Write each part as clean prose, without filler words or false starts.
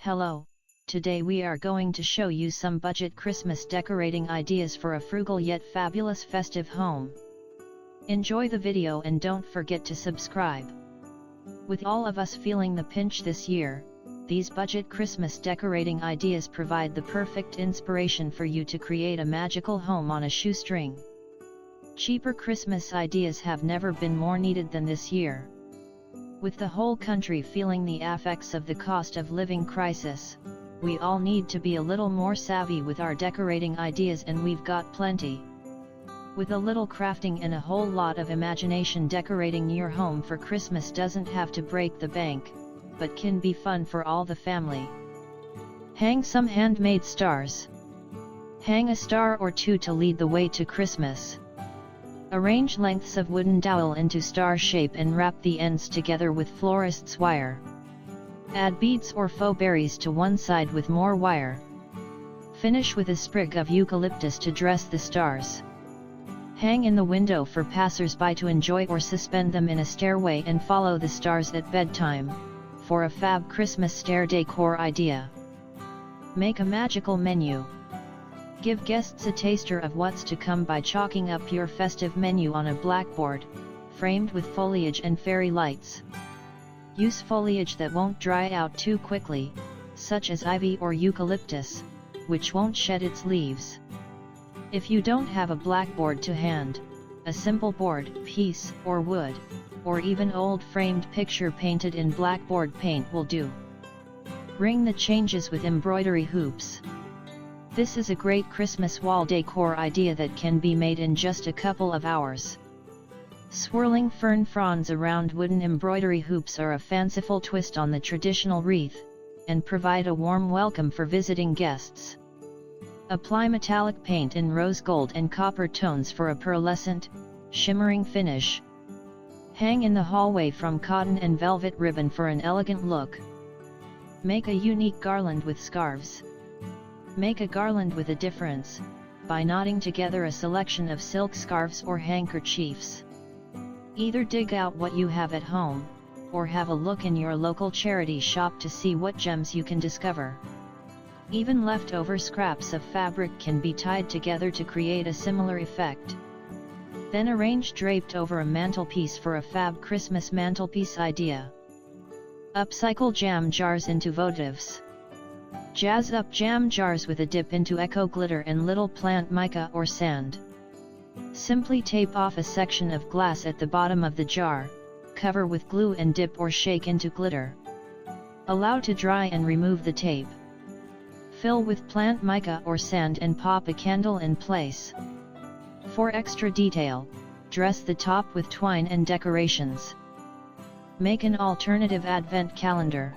Hello, today we are going to show you some budget Christmas decorating ideas for a frugal yet fabulous festive home. Enjoy the video and don't forget to subscribe. With all of us feeling the pinch this year, these budget Christmas decorating ideas provide the perfect inspiration for you to create a magical home on a shoestring. Cheaper Christmas ideas have never been more needed than this year. With the whole country feeling the effects of the cost of living crisis, we all need to be a little more savvy with our decorating ideas, and we've got plenty. With a little crafting and a whole lot of imagination, decorating your home for Christmas doesn't have to break the bank, but can be fun for all the family. Hang some handmade stars. Hang a star or two to lead the way to Christmas. Arrange lengths of wooden dowel into star shape and wrap the ends together with florist's wire. Add beads or faux berries to one side with more wire. Finish with a sprig of eucalyptus to dress the stars. Hang in the window for passers-by to enjoy, or suspend them in a stairway and follow the stars at bedtime, for a fab Christmas stair decor idea. Make a magical menu. Give guests a taster of what's to come by chalking up your festive menu on a blackboard, framed with foliage and fairy lights. Use foliage that won't dry out too quickly, such as ivy or eucalyptus, which won't shed its leaves. If you don't have a blackboard to hand, a simple board piece or wood, or even old framed picture painted in blackboard paint will do. Ring the changes with embroidery hoops. This is a great Christmas wall decor idea that can be made in just a couple of hours. Swirling fern fronds around wooden embroidery hoops are a fanciful twist on the traditional wreath, and provide a warm welcome for visiting guests. Apply metallic paint in rose gold and copper tones for a pearlescent, shimmering finish. Hang in the hallway from cotton and velvet ribbon for an elegant look. Make a unique garland with scarves. Make a garland with a difference, by knotting together a selection of silk scarves or handkerchiefs. Either dig out what you have at home, or have a look in your local charity shop to see what gems you can discover. Even leftover scraps of fabric can be tied together to create a similar effect. Then arrange draped over a mantelpiece for a fab Christmas mantelpiece idea. Upcycle jam jars into votives. Jazz up jam jars with a dip into eco glitter and little plant mica or sand. Simply tape off a section of glass at the bottom of the jar, cover with glue and dip or shake into glitter. Allow to dry and remove the tape. Fill with plant mica or sand and pop a candle in place. For extra detail, dress the top with twine and decorations. Make an alternative advent calendar.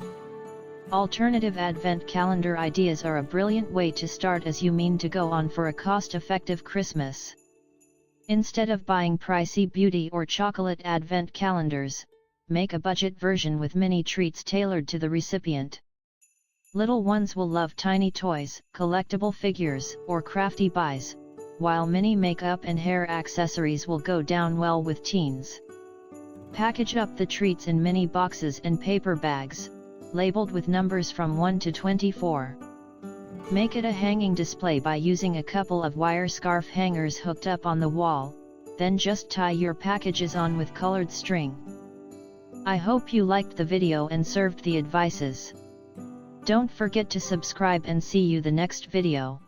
Alternative advent calendar ideas are a brilliant way to start as you mean to go on for a cost-effective Christmas. Instead of buying pricey beauty or chocolate advent calendars, make a budget version with mini treats tailored to the recipient. Little ones will love tiny toys, collectible figures, or crafty buys, while mini makeup and hair accessories will go down well with teens. Package up the treats in mini boxes and paper bags, labeled with numbers from 1 to 24. Make it a hanging display by using a couple of wire scarf hangers hooked up on the wall, then just tie your packages on with colored string. I hope you liked the video and served the advices. Don't forget to subscribe and see you the next video.